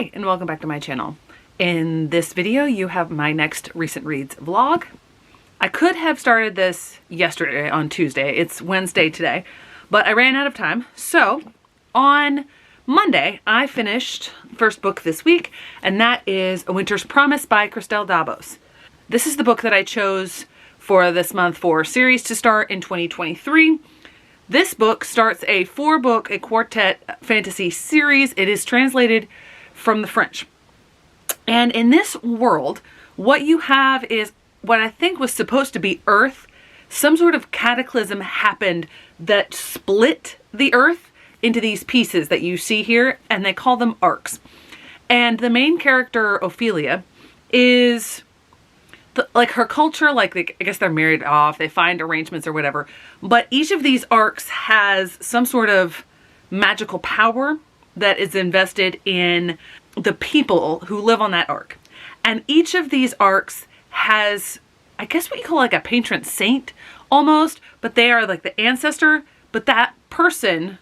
Hi, and welcome back to my channel. In this video, you have my next recent reads vlog. I could have started this yesterday on Tuesday. It's Wednesday today, but I ran out of time. So on Monday, I finished the first book this week, and that is A Winter's Promise by Christelle Dabos. This is the book that I chose for this month for series to start in 2023. This book starts a 4-book, a quartet fantasy series. It is translated from the French. And in this world, what you have is what I think was supposed to be Earth. Some sort of cataclysm happened that split the Earth into these pieces that you see here, and they call them arcs. And the main character, Ophelia, is like her culture, like I guess they're married off, they find arrangements or whatever. But each of these arcs has some sort of magical power that is invested in the people who live on that arc. And each of these arcs has, I guess what you call like a patron saint almost, but they are like the ancestor, but that person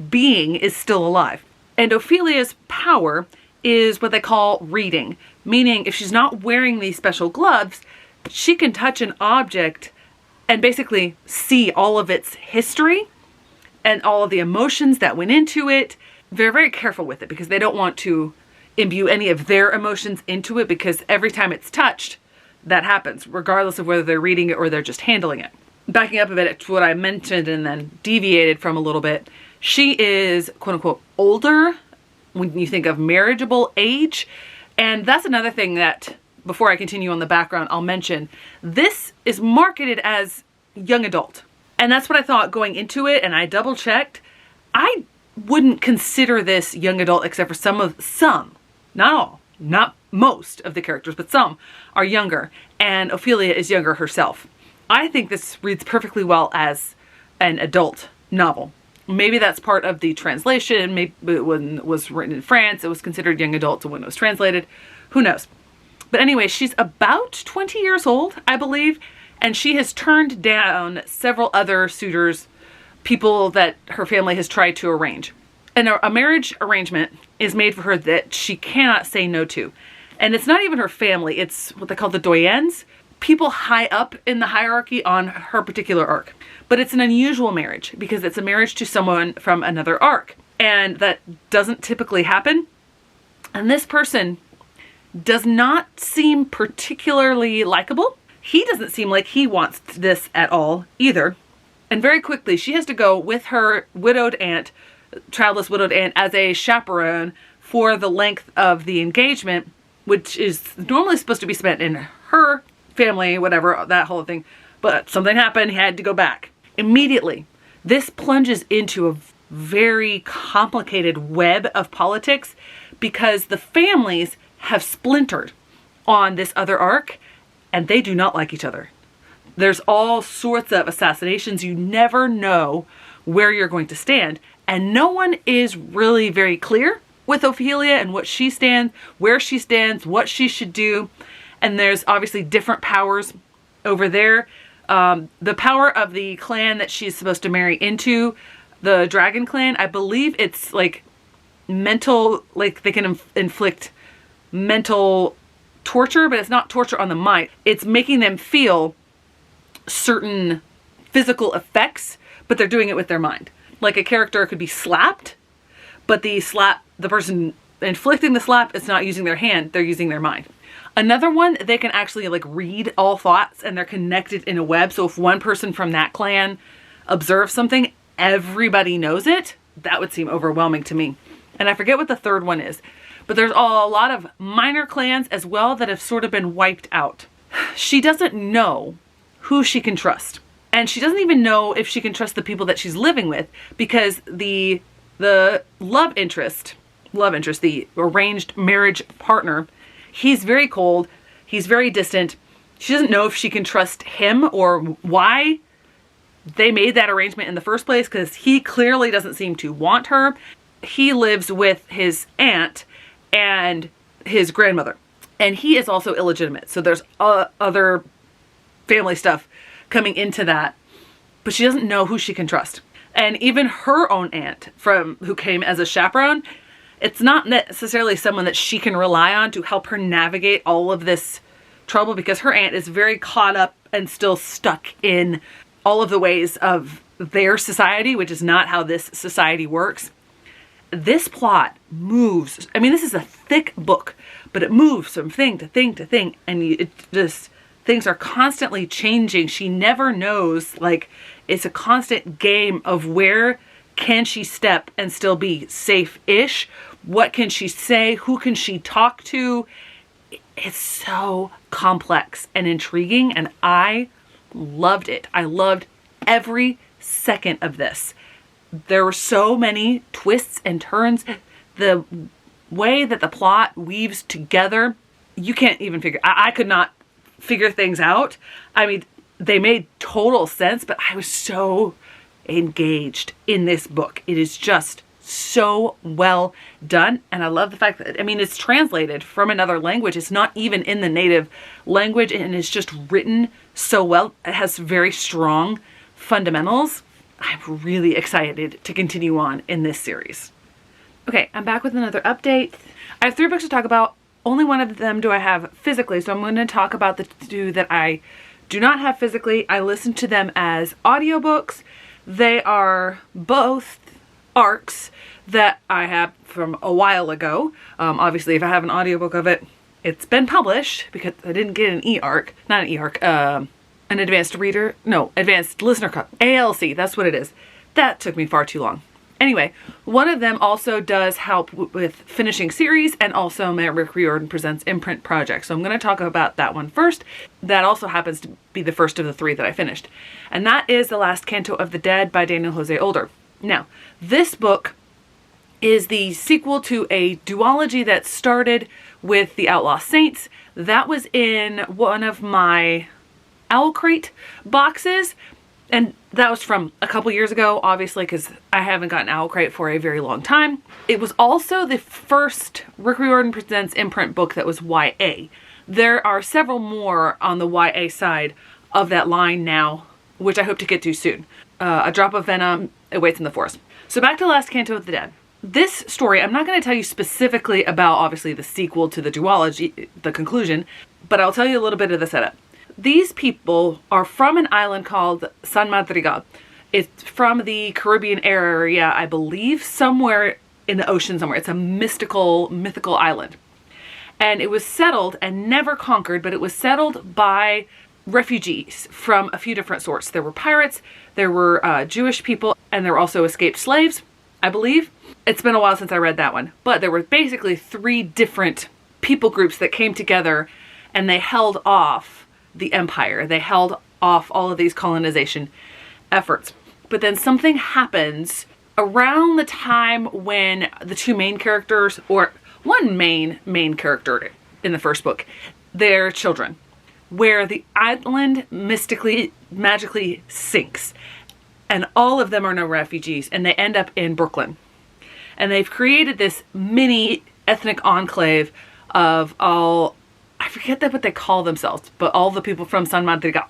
being is still alive. And Ophelia's power is what they call reading, meaning if she's not wearing these special gloves, she can touch an object and basically see all of its history and all of the emotions that went into it. They're very careful with it because they don't want to imbue any of their emotions into it, because every time it's touched, that happens, regardless of whether they're reading it or they're just handling it. Backing up a bit to what I mentioned and then deviated from a little bit, she is quote unquote older when you think of marriageable age. And that's another thing that, before I continue on the background, I'll mention. This is marketed as young adult. And that's what I thought going into it, and I double checked. I wouldn't consider this young adult except for some, not all, not most of the characters, but some are younger, and Ophelia is younger herself. I think this reads perfectly well as an adult novel. Maybe that's part of the translation. Maybe when it was written in France, it was considered young adult, so when it was translated, who knows? But anyway, she's about 20 years old, I believe, and she has turned down several other suitors, people that her family has tried to arrange. And a marriage arrangement is made for her that she cannot say no to. And it's not even her family, it's what they call the doyens, people high up in the hierarchy on her particular arc. But it's an unusual marriage because it's a marriage to someone from another arc. And that doesn't typically happen. And this person does not seem particularly likable. He doesn't seem like he wants this at all either. And very quickly, she has to go with her widowed aunt, childless widowed aunt, as a chaperone for the length of the engagement, which is normally supposed to be spent in her family, whatever, that whole thing. But something happened, he had to go back. Immediately, this plunges into a very complicated web of politics because the families have splintered on this other arc and they do not like each other. There's all sorts of assassinations. You never know where you're going to stand. And no one is really very clear with Ophelia and what she stands, where she stands, what she should do. And there's obviously different powers over there. The power of the clan that she's supposed to marry into, the dragon clan, I believe it's like mental, like they can inflict mental torture, but it's not torture on the mind. It's making them feel certain physical effects, but they're doing it with their mind. Like a character could be slapped, but the person inflicting the slap is not using their hand, they're using their mind. Another one, they can actually like read all thoughts and they're connected in a web. So if one person from that clan observes something, everybody knows it. That would seem overwhelming to me. And I forget what the third one is, but there's a lot of minor clans as well that have sort of been wiped out. She doesn't know who she can trust. And she doesn't even know if she can trust the people that she's living with, because the love interest, the arranged marriage partner, he's very cold, he's very distant. She doesn't know if she can trust him or why they made that arrangement in the first place, because he clearly doesn't seem to want her. He lives with his aunt and his grandmother, and he is also illegitimate. So there's other family stuff coming into that, but she doesn't know who she can trust. And even her own aunt, who came as a chaperone, it's not necessarily someone that she can rely on to help her navigate all of this trouble, because her aunt is very caught up and still stuck in all of the ways of their society, which is not how this society works. This plot moves. I mean, this is a thick book, but it moves from thing to thing to thing, and it just, things are constantly changing. She never knows, like, it's a constant game of where can she step and still be safe-ish? What can she say? Who can she talk to? It's so complex and intriguing, and I loved it. I loved every second of this. There were so many twists and turns. The way that the plot weaves together, you can't even figure. I could not figure things out. I mean, they made total sense, but I was so engaged in this book. It is just so well done, and I love the fact that, I mean, it's translated from another language. It's not even in the native language, and it's just written so well. It has very strong fundamentals. I'm really excited to continue on in this series. Okay, I'm back with another update. I have 3 books to talk about. Only one of them do I have physically, so I'm going to talk about the 2 that I do not have physically. I listen to them as audiobooks. They are both arcs that I have from a while ago. Obviously, if I have an audiobook of it, it's been published, because I didn't get an e-arc, not an e-arc, an advanced reader, no, advanced listener copy, ALC, that's what it is. That took me far too long. Anyway, one of them also does help with finishing series, and also my Rick Riordan Presents imprint project. So I'm going to talk about that one first. That also happens to be the first of the 3 that I finished. And that is The Last Canto of the Dead by Daniel Jose Older. Now, this book is the sequel to a duology that started with The Outlaw Saints. That was in one of my Owl Crate boxes, and that was from a couple years ago, obviously, because I haven't gotten Owl Crate for a very long time. It was also the first Rick Riordan Presents imprint book that was YA. There are several more on the YA side of that line now, which I hope to get to soon. A Drop of Venom Awaits in the Forest. So back to Last Canto of the Dead. This story, I'm not going to tell you specifically about, obviously, the sequel to the duology, the conclusion, but I'll tell you a little bit of the setup. These people are from an island called San Madrigal. It's from the Caribbean area, I believe, somewhere in the ocean somewhere. It's a mythical island. And it was settled and never conquered, but it was settled by refugees from a few different sorts. There were pirates, there were Jewish people, and there were also escaped slaves, I believe. It's been a while since I read that one. But there were basically 3 different people groups that came together, and they held off the empire. They held off all of these colonization efforts. But then something happens around the time when the 2 main characters, or one main character in the first book, their children, where the island magically sinks, and all of them are now refugees, and they end up in Brooklyn. And they've created this mini ethnic enclave of all, I forget what they call themselves, but all the people from San Madrigal.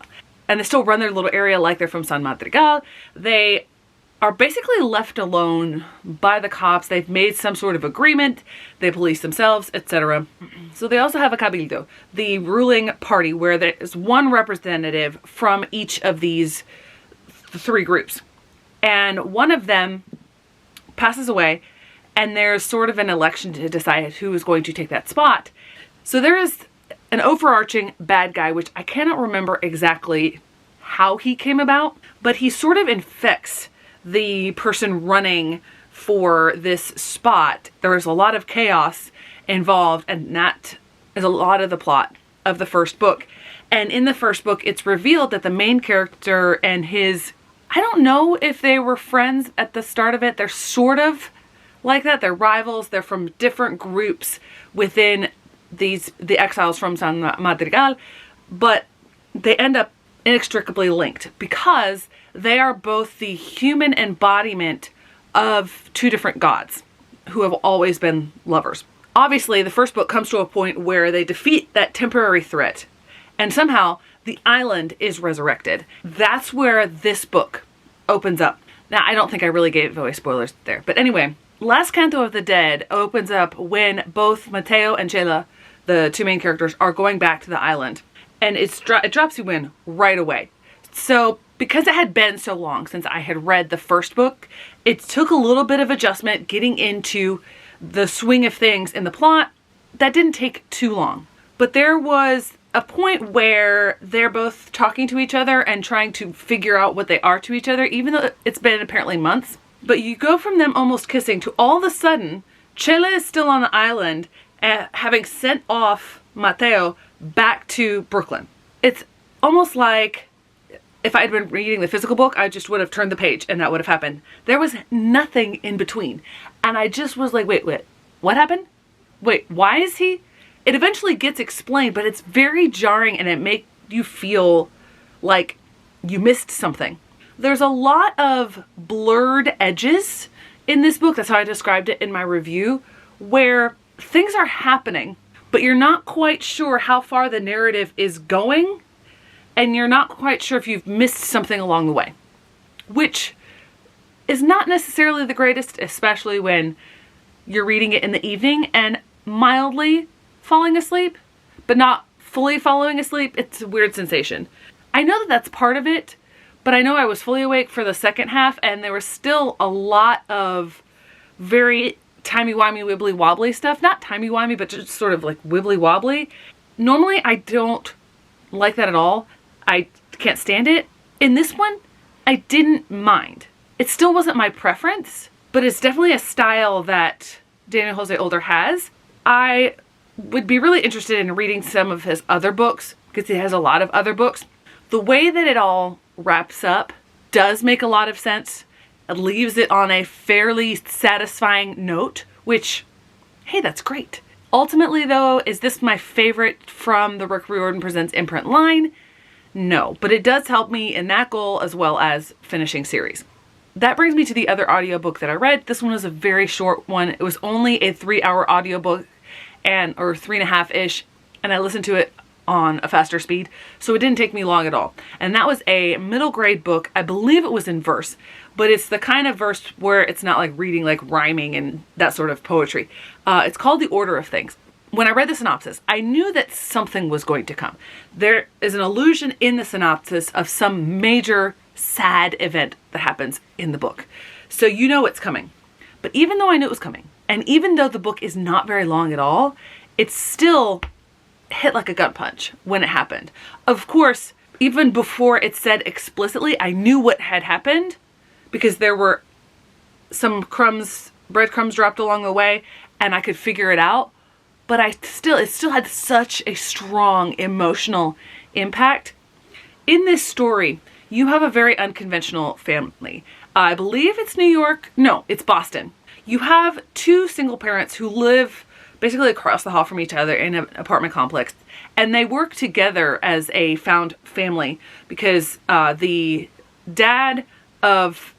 And they still run their little area like they're from San Madrigal. They are basically left alone by the cops. They've made some sort of agreement. They police themselves, etc. So they also have a cabildo, the ruling party, where there's one representative from each of these 3 groups. And one of them passes away, and there's sort of an election to decide who is going to take that spot. So there is an overarching bad guy, which I cannot remember exactly how he came about, but he sort of infects the person running for this spot. There is a lot of chaos involved, and that is a lot of the plot of the first book. And in the first book, it's revealed that the main character and his, I don't know if they were friends at the start of it. They're sort of like that. They're rivals. They're from different groups within the exiles from San Madrigal, but they end up inextricably linked because they are both the human embodiment of 2 different gods who have always been lovers. Obviously, the first book comes to a point where they defeat that temporary threat, and somehow the island is resurrected. That's where this book opens up. Now, I don't think I really gave away spoilers there, but anyway, Last Canto of the Dead opens up when both Mateo and Chela, the two main characters, are going back to the island. And it drops you in right away. So because it had been so long since I had read the first book, it took a little bit of adjustment getting into the swing of things in the plot. That didn't take too long. But there was a point where they're both talking to each other and trying to figure out what they are to each other, even though it's been apparently months. But you go from them almost kissing to all of a sudden, Chela is still on the island, having sent off Mateo back to Brooklyn. It's almost like if I had been reading the physical book, I just would have turned the page and that would have happened. There was nothing in between. And I just was like, wait, what happened? Wait, why is he? It eventually gets explained, but it's very jarring and it makes you feel like you missed something. There's a lot of blurred edges in this book. That's how I described it in my review, where things are happening, but you're not quite sure how far the narrative is going, and you're not quite sure if you've missed something along the way, which is not necessarily the greatest, especially when you're reading it in the evening and mildly falling asleep, but not fully falling asleep. It's a weird sensation. I know that that's part of it, but I know I was fully awake for the second half, and there was still a lot of very timey-wimey, wibbly-wobbly stuff. Not timey-wimey, but just sort of like wibbly-wobbly. Normally, I don't like that at all. I can't stand it. In this one, I didn't mind. It still wasn't my preference, but it's definitely a style that Daniel Jose Older has. I would be really interested in reading some of his other books, because he has a lot of other books. The way that it all wraps up does make a lot of sense. It leaves it on a fairly satisfying note, which, hey, that's great. Ultimately, though, is this my favorite from the Rick Riordan Presents imprint line? No, but it does help me in that goal as well as finishing series. That brings me to the other audiobook that I read. This one was a very short one. It was only a 3-hour audiobook, or 3.5-ish, and I listened to it on a faster speed, so it didn't take me long at all. And that was a middle grade book. I believe it was in verse, but it's the kind of verse where it's not like reading like rhyming and that sort of poetry. It's called The Order of Things. When I read the synopsis, I knew that something was going to come. There is an allusion in the synopsis of some major sad event that happens in the book. So you know it's coming. But even though I knew it was coming, and even though the book is not very long at all, it's still hit like a gut punch when it happened. Of course, even before it said explicitly, I knew what had happened because there were some breadcrumbs dropped along the way, and I could figure it out. But it still had such a strong emotional impact. In this story, you have a very unconventional family. I believe it's New York. No, it's Boston. You have two single parents who live basically across the hall from each other in an apartment complex. And they work together as a found family because the dad of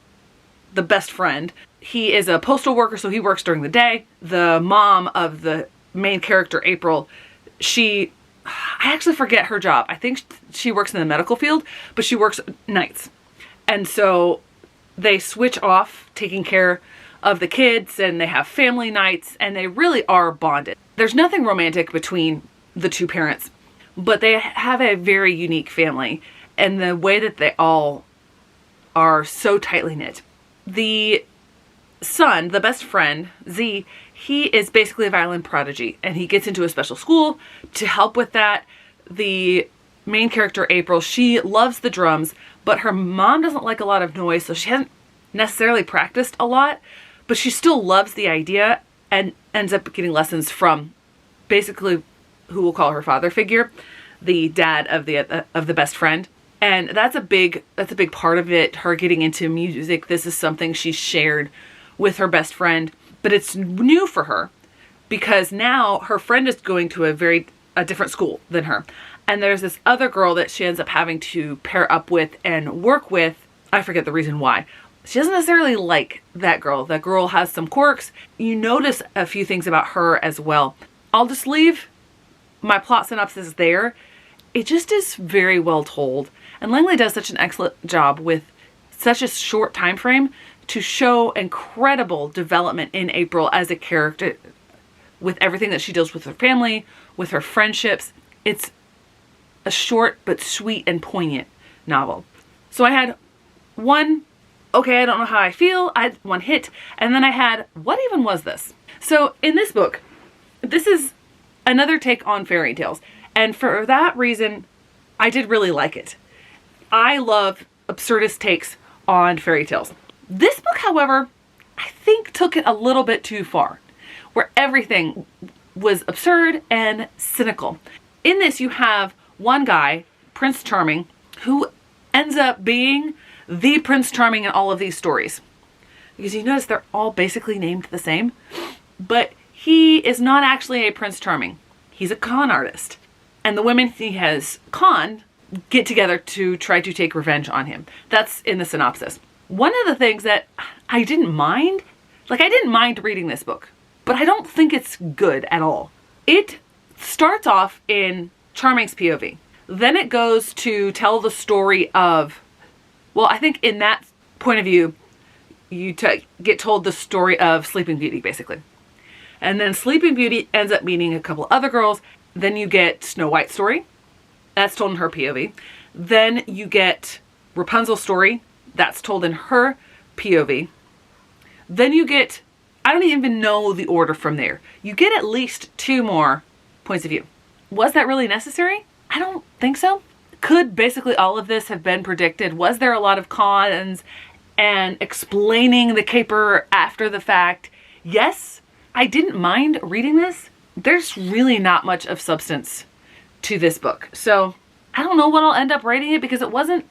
the best friend, he is a postal worker, so he works during the day. The mom of the main character, April, I actually forget her job. I think she works in the medical field, but she works nights. And so they switch off taking care of the kids, and they have family nights, and they really are bonded. There's nothing romantic between the two parents, but they have a very unique family, and the way that they all are so tightly knit. The son, the best friend, Z, he is basically a violin prodigy, and he gets into a special school to help with that. The main character, April, she loves the drums, but her mom doesn't like a lot of noise, so she hasn't necessarily practiced a lot, but she still loves the idea and ends up getting lessons from basically who we'll call her father figure, the dad of the best friend. And that's a big part of it, her getting into music. This is something she shared with her best friend, but it's new for her because now her friend is going to a different school than her. And there's this other girl that she ends up having to pair up with and work with. I forget the reason why. She doesn't necessarily like that girl. That girl has some quirks. You notice a few things about her as well. I'll just leave my plot synopsis there. It just is very well told. And Langley does such an excellent job with such a short time frame to show incredible development in April as a character with everything that she deals with her family, with her friendships. It's a short but sweet and poignant novel. So I had one, okay, I don't know how I feel. I had one hit, and then I had, what even was this? So in this book, this is another take on fairy tales. And for that reason, I did really like it. I love absurdist takes on fairy tales. This book, however, I think took it a little bit too far, where everything was absurd and cynical. In this, you have one guy, Prince Charming, who ends up being the Prince Charming in all of these stories. Because you notice they're all basically named the same, but he is not actually a Prince Charming. He's a con artist. And the women he has conned get together to try to take revenge on him. That's in the synopsis. One of the things that I didn't mind, I didn't mind reading this book, but I don't think it's good at all. It starts off in Charming's POV. Then it goes to tell the story of, well, I think in that point of view, you get told the story of Sleeping Beauty, basically. And then Sleeping Beauty ends up meeting a couple other girls. Then you get Snow White's story. That's told in her POV. Then you get Rapunzel's story. That's told in her POV. Then you get, I don't even know the order from there. You get at least 2 more points of view. Was that really necessary? I don't think so. Could basically all of this have been predicted? Was there a lot of cons and explaining the caper after the fact? Yes, I didn't mind reading this. There's really not much of substance to this book. So I don't know what I'll end up rating it, because it wasn't,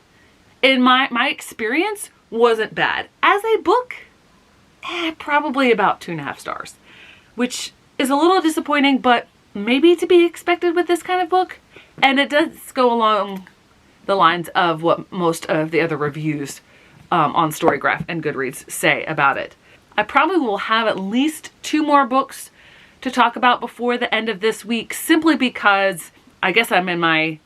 in my experience, wasn't bad. As a book, probably about 2.5 stars, which is a little disappointing, but maybe to be expected with this kind of book. And it does go along the lines of what most of the other reviews on Storygraph and Goodreads say about it. I probably will have at least 2 more books to talk about before the end of this week, simply because I guess I'm in my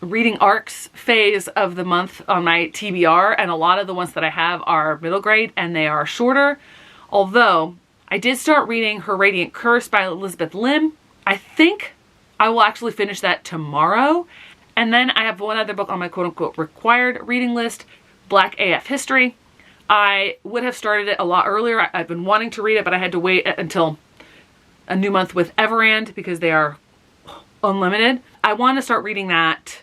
reading arcs phase of the month on my TBR, and a lot of the ones that I have are middle grade and they are shorter. Although I did start reading Her Radiant Curse by Elizabeth Lim. I think I will actually finish that tomorrow. And then I have one other book on my quote-unquote required reading list, Black AF History. I would have started it a lot earlier. I've been wanting to read it, but I had to wait until a new month with Everand because they are unlimited. I want to start reading that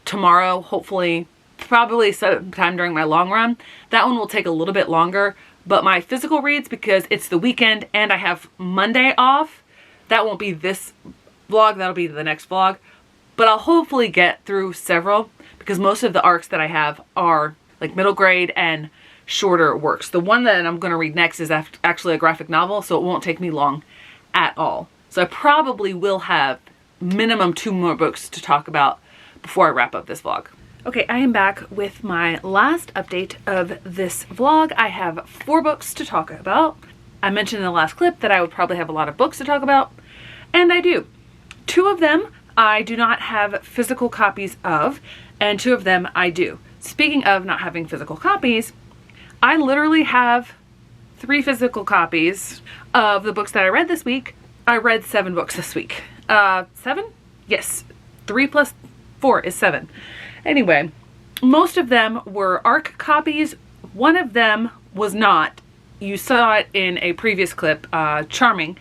tomorrow, hopefully, probably sometime during my long run. That one will take a little bit longer, but my physical reads, because it's the weekend and I have Monday off, that won't be this vlog, that'll be the next vlog. But I'll hopefully get through several, because most of the arcs that I have are like middle grade and shorter works. The one that I'm going to read next is actually a graphic novel, so it won't take me long at all. So I probably will have minimum 2 more books to talk about before I wrap up this vlog. Okay, I am back with my last update of this vlog. I have 4 books to talk about. I mentioned in the last clip that I would probably have a lot of books to talk about, and I do. 2 of them I do not have physical copies of, and 2 of them I do. Speaking of not having physical copies, I literally have 3 physical copies of the books that I read this week. I read 7 books this week. 7? Yes. 3 plus 4 is 7. Anyway, most of them were ARC copies. One of them was not. You saw it in a previous clip, Charming,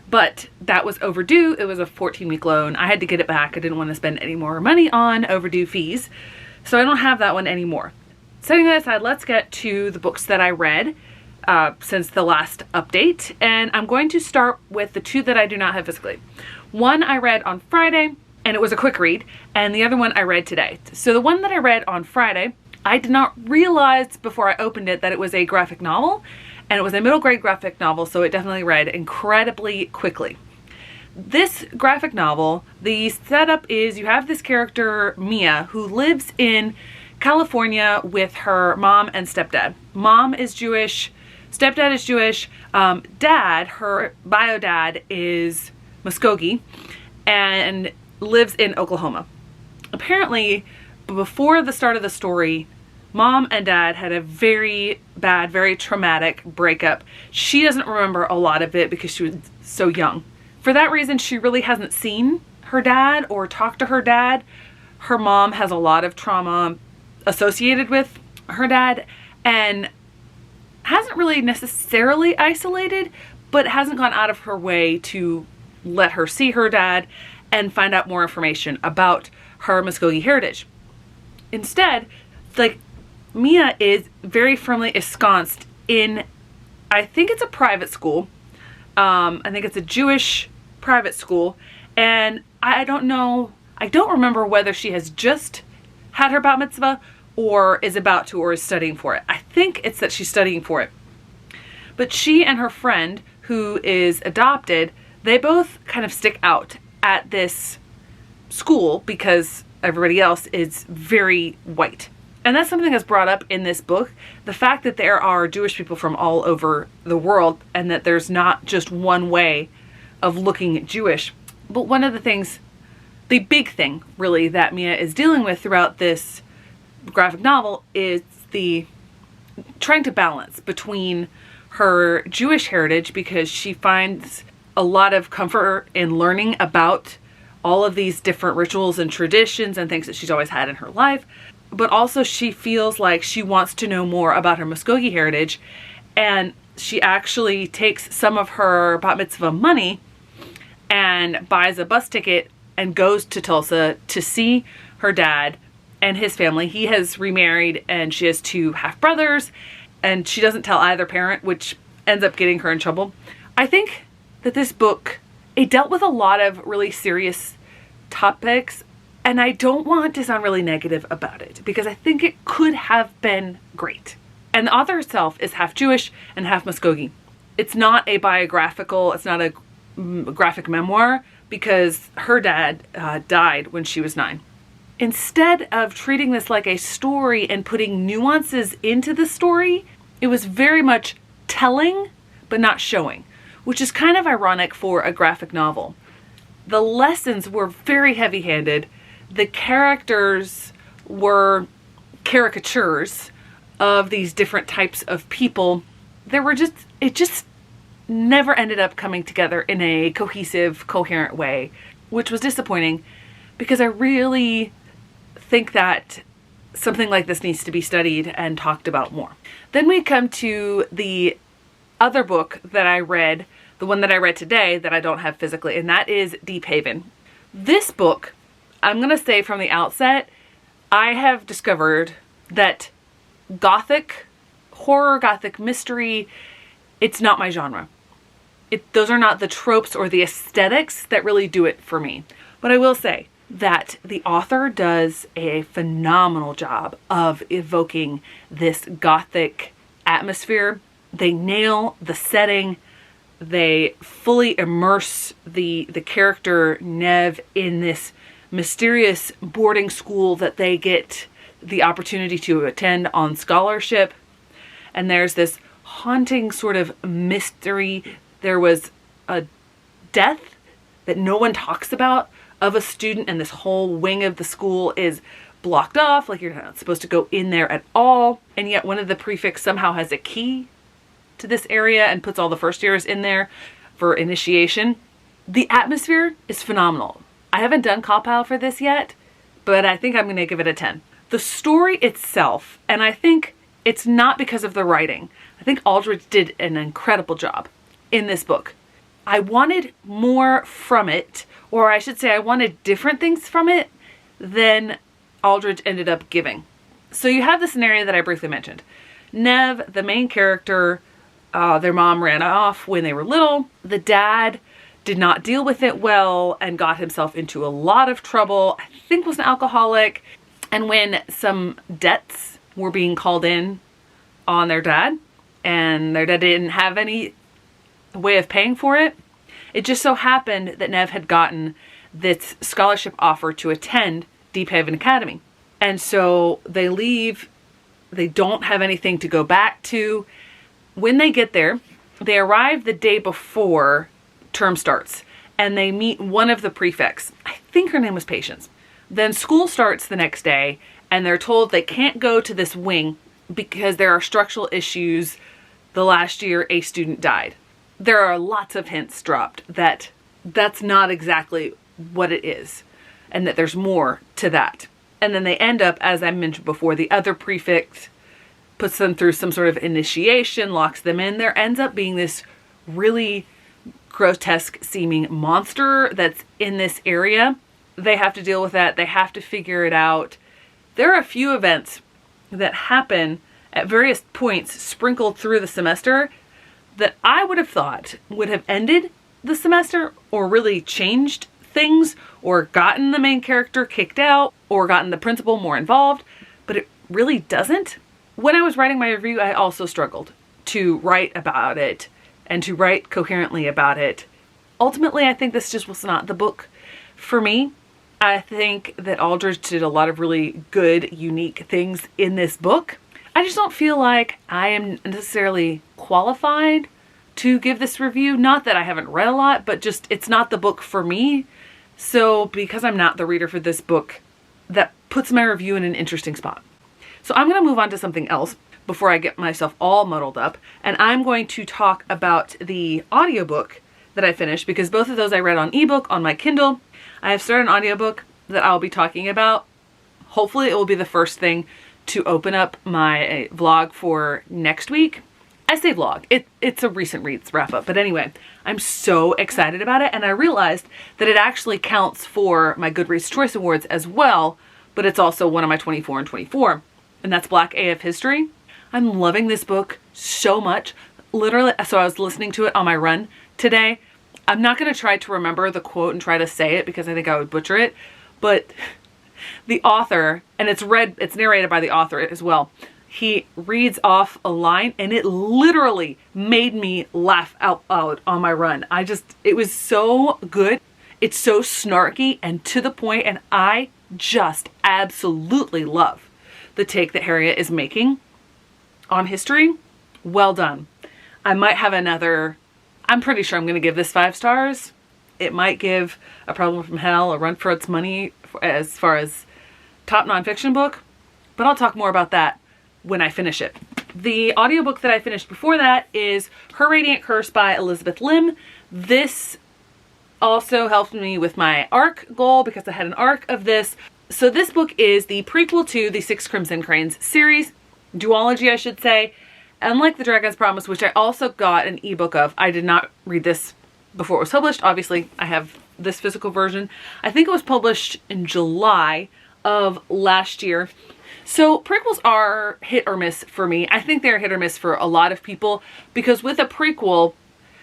but that was overdue. It was a 14-week loan. I had to get it back. I didn't want to spend any more money on overdue fees, so I don't have that one anymore. Setting that aside, let's get to the books that I read since the last update, and I'm going to start with the 2 that I do not have physically. One I read on Friday, and it was a quick read, and the other one I read today. So the one that I read on Friday, I did not realize before I opened it that it was a graphic novel, and it was a middle grade graphic novel, so it definitely read incredibly quickly. This graphic novel, the setup is you have this character, Mia, who lives in California with her mom and stepdad. Mom is Jewish, stepdad is Jewish, dad, her bio dad, is Muskogee and lives in Oklahoma. Apparently, before the start of the story, Mom and dad had a very bad, very traumatic breakup. She doesn't remember a lot of it because she was so young. For that reason, she really hasn't seen her dad or talked to her dad. Her mom has a lot of trauma associated with her dad and hasn't really necessarily isolated, but hasn't gone out of her way to let her see her dad and find out more information about her Muskogee heritage. Instead, like, Mia is very firmly ensconced in, I think it's a private school. I think it's a Jewish private school. And I don't know, I don't remember whether she has just had her bat mitzvah or is about to or is studying for it. I think it's that she's studying for it. But she and her friend, who is adopted, they both kind of stick out at this school because everybody else is very white. And that's something that's brought up in this book. The fact that there are Jewish people from all over the world and that there's not just one way of looking at Jewish. But one of the things, the big thing really that Mia is dealing with throughout this graphic novel is the trying to balance between her Jewish heritage, because she finds a lot of comfort in learning about all of these different rituals and traditions and things that she's always had in her life. But also she feels like she wants to know more about her Muskogee heritage, and she actually takes some of her bat mitzvah money and buys a bus ticket and goes to Tulsa to see her dad and his family. He has remarried and she has 2 half brothers, and she doesn't tell either parent, which ends up getting her in trouble. I think that this book, it dealt with a lot of really serious topics, and I don't want to sound really negative about it because I think it could have been great. And the author herself is half Jewish and half Muskogee. It's not a biographical, it's not a graphic memoir because her dad died when she was 9. Instead of treating this like a story and putting nuances into the story, it was very much telling but not showing, which is kind of ironic for a graphic novel. The lessons were very heavy-handed. The characters were caricatures of these different types of people. It just never ended up coming together in a cohesive, coherent way, which was disappointing because I really think that something like this needs to be studied and talked about more. Then we come to the other book that I read, the one that I read today that I don't have physically, and that is Deep Haven. This book, I'm going to say from the outset, I have discovered that gothic horror, gothic mystery, it's not my genre. Those are not the tropes or the aesthetics that really do it for me. But I will say that the author does a phenomenal job of evoking this gothic atmosphere. They nail the setting. They fully immerse the character Nev in this mysterious boarding school that they get the opportunity to attend on scholarship. And there's this haunting sort of mystery. There was a death that no one talks about of a student, and this whole wing of the school is blocked off, like you're not supposed to go in there at all. And yet one of the prefects somehow has a key to this area and puts all the first years in there for initiation. The atmosphere is phenomenal. I haven't done compile for this yet, but I think I'm going to give it a 10. The story itself, and I think it's not because of the writing. I think Aldrich did an incredible job in this book. I wanted more from it, or I should say I wanted different things from it than Aldrich ended up giving. So you have the scenario that I briefly mentioned. Nev, the main character, their mom ran off when they were little. The dad did not deal with it well and got himself into a lot of trouble. I think was an alcoholic. And when some debts were being called in on their dad, and their dad didn't have any way of paying for it, it just so happened that Nev had gotten this scholarship offer to attend Deep Haven Academy. And so they leave. They don't have anything to go back to. When they get there, they arrive the day before term starts, and they meet one of the prefects. I think her name was Patience. Then school starts the next day, and they're told they can't go to this wing because there are structural issues. The last year a student died. There are lots of hints dropped that that's not exactly what it is, and that there's more to that. And then they end up, as I mentioned before, the other prefect puts them through some sort of initiation, locks them in. There ends up being this really grotesque seeming monster that's in this area. They have to deal with that. They have to figure it out. There are a few events that happen at various points sprinkled through the semester that I would have thought would have ended the semester or really changed things or gotten the main character kicked out or gotten the principal more involved, but it really doesn't. When I was writing my review, I also struggled to write about it and to write coherently about it. Ultimately, I think this just was not the book for me. I think that Aldrich did a lot of really good, unique things in this book. I just don't feel like I am necessarily qualified to give this review. Not that I haven't read a lot, but just it's not the book for me. So because I'm not the reader for this book, that puts my review in an interesting spot. So I'm going to move on to something else before I get myself all muddled up. And I'm going to talk about the audiobook that I finished, because both of those I read on ebook on my Kindle. I have started an audiobook that I'll be talking about. Hopefully it will be the first thing to open up my vlog for next week. I say vlog, it's a recent reads wrap up, but anyway, I'm so excited about it, and I realized that it actually counts for my Goodreads Choice Awards as well, but it's also one of my 24 and 24, and that's Black AF History. I'm loving this book so much. Literally, so I was listening to it on my run today. I'm not going to try to remember the quote and try to say it because I think I would butcher it, but the author, and it's narrated by the author as well, he reads off a line and it literally made me laugh out loud on my run. It was so good. It's so snarky and to the point, and I just absolutely love the take that Harriet is making on history. Well done. I might have I'm pretty sure I'm going to give this 5 stars. It might give A Problem from Hell a run for its money as far as top nonfiction book, but I'll talk more about that when I finish it. The audiobook that I finished before that is Her Radiant Curse by Elizabeth Lim. This also helped me with my arc goal because I had an arc of this. So this book is the prequel to the Six Crimson Cranes series, duology I should say. Unlike The Dragon's Promise, which I also got an ebook of, I did not read this before it was published. Obviously, I have this physical version. I think it was published in July of last year. So prequels are hit or miss for me. I think they're hit or miss for a lot of people, because with a prequel,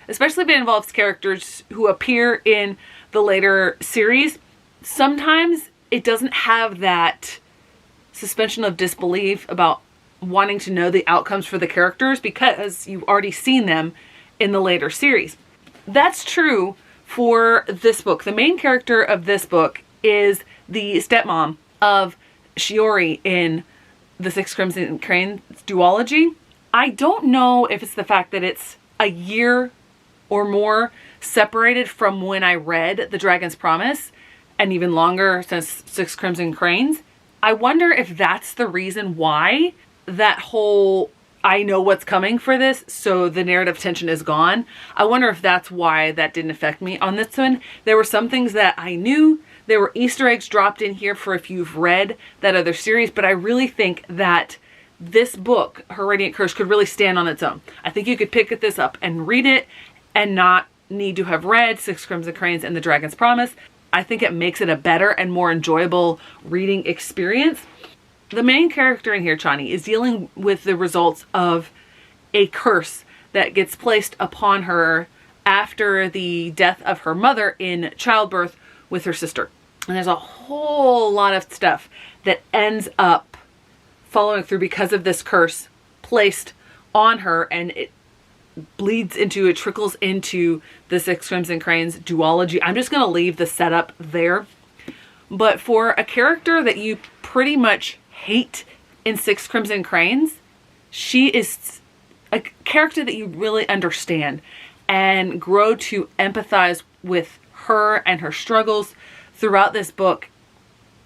especially if it involves characters who appear in the later series, sometimes it doesn't have that suspension of disbelief about wanting to know the outcomes for the characters because you've already seen them in the later series. That's true for this book. The main character of this book is the stepmom of Shiori in the Six Crimson Cranes duology. I don't know if it's the fact that it's a year or more separated from when I read The Dragon's Promise, and even longer since Six Crimson Cranes. I wonder if that's the reason why that whole I know what's coming for this, so the narrative tension is gone. I wonder if that's why that didn't affect me on this one. There were some things that I knew. There were Easter eggs dropped in here for if you've read that other series, but I really think that this book, Her Radiant Curse, could really stand on its own. I think you could pick this up and read it and not need to have read Six Crimson Cranes and The Dragon's Promise. I think it makes it a better and more enjoyable reading experience. The main character in here, Chani, is dealing with the results of a curse that gets placed upon her after the death of her mother in childbirth with her sister. And there's a whole lot of stuff that ends up following through because of this curse placed on her, and it trickles into the Six Crimson Cranes duology. I'm just going to leave the setup there. But for a character that you pretty much hate in Six Crimson Cranes, she is a character that you really understand and grow to empathize with her and her struggles throughout this book.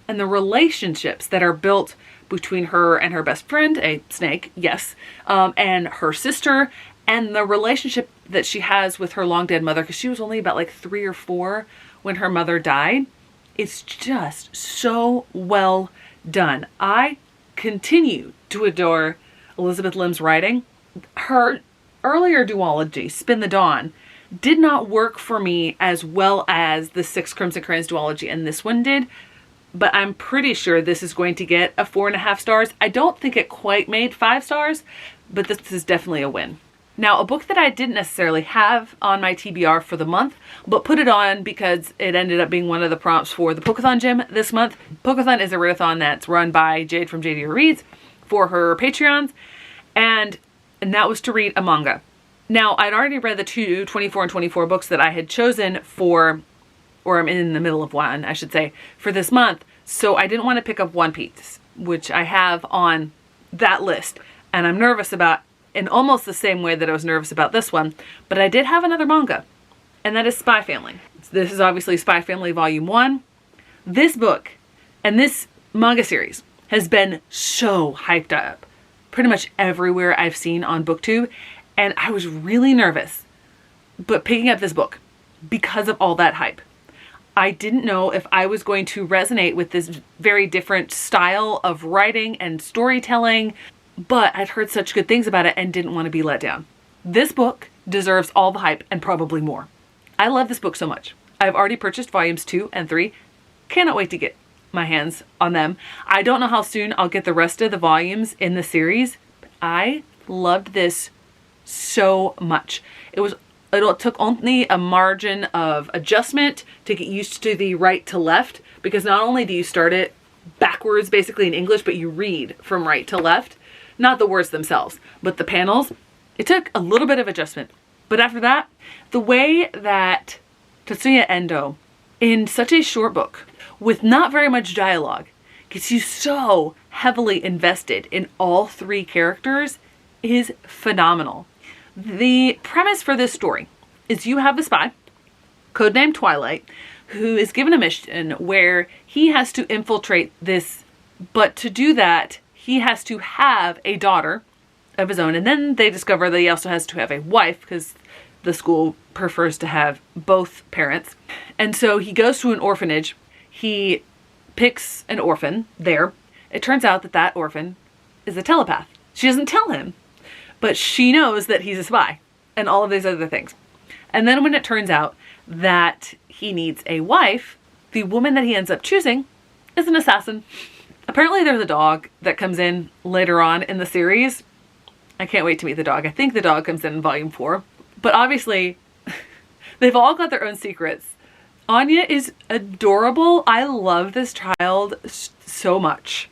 and the relationships that are built between her and her best friend, a snake, yes, and her sister, and the relationship that she has with her long dead mother, because she was only about like 3 or 4 when her mother died. It's just so well done. I continue to adore Elizabeth Lim's writing. Her earlier duology, Spin the Dawn, did not work for me as well as the 6 Crimson Crayons duology, and this one did. But I'm pretty sure this is going to get a 4.5 stars. I don't think it quite made 5 stars, but this is definitely a win. Now, a book that I didn't necessarily have on my TBR for the month, but put it on because it ended up being one of the prompts for the Pokeathon gym this month. Pokeathon is a readathon that's run by Jade from JD Reads for her Patreons, and that was to read a manga. Now, I'd already read the 2 24 and 24 books that I had chosen for, or I'm in the middle of one, I should say, for this month. So I didn't want to pick up One Piece, which I have on that list. And I'm nervous about in almost the same way that I was nervous about this one. But I did have another manga, and that is Spy Family. This is obviously Spy Family Volume 1. This book and this manga series has been so hyped up pretty much everywhere I've seen on BookTube. And I was really nervous, but picking up this book because of all that hype. I didn't know if I was going to resonate with this very different style of writing and storytelling, but I'd heard such good things about it and didn't want to be let down. This book deserves all the hype and probably more. I love this book so much. I've already purchased volumes 2 and 3. Cannot wait to get my hands on them. I don't know how soon I'll get the rest of the volumes in the series. I loved this so much. It took only a margin of adjustment to get used to the right to left, because not only do you start it backwards basically in English, but you read from right to left. Not the words themselves, but the panels. It took a little bit of adjustment. But after that, the way that Tatsuya Endo, in such a short book with not very much dialogue, gets you so heavily invested in all 3 characters is phenomenal. The premise for this story is you have a spy, codenamed Twilight, who is given a mission where he has to infiltrate this, but to do that, he has to have a daughter of his own, and then they discover that he also has to have a wife, because the school prefers to have both parents. And so he goes to an orphanage. He picks an orphan there. It turns out that that orphan is a telepath. She doesn't tell him, but she knows that he's a spy and all of these other things. And then when it turns out that he needs a wife, the woman that he ends up choosing is an assassin. Apparently there's a dog that comes in later on in the series. I can't wait to meet the dog. I think the dog comes in volume 4. But obviously, they've all got their own secrets. Anya is adorable. I love this child so much.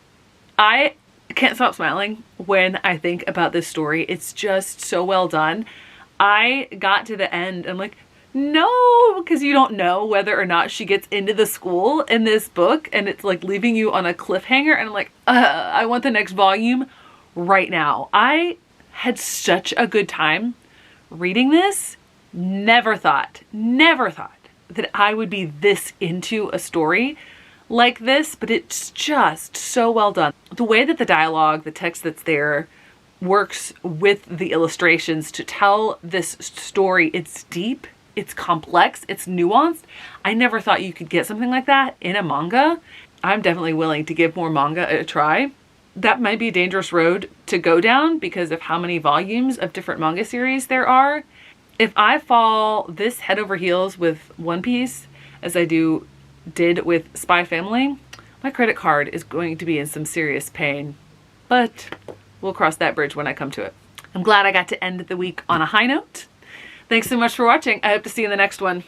I can't stop smiling when I think about this story. It's just so well done. I got to the end. I'm like, no, because you don't know whether or not she gets into the school in this book, and it's like leaving you on a cliffhanger. And I'm like, I want the next volume right now. I had such a good time reading this. Never thought that I would be this into a story like this, but it's just so well done. The way that the dialogue, the text that's there, works with the illustrations to tell this story. It's deep, it's complex, it's nuanced. I never thought you could get something like that in a manga. I'm definitely willing to give more manga a try. That might be a dangerous road to go down because of how many volumes of different manga series there are. If I fall this head over heels with One Piece, as I did with Spy Family, my credit card is going to be in some serious pain, but we'll cross that bridge when I come to it. I'm glad I got to end the week on a high note. Thanks so much for watching. I hope to see you in the next one.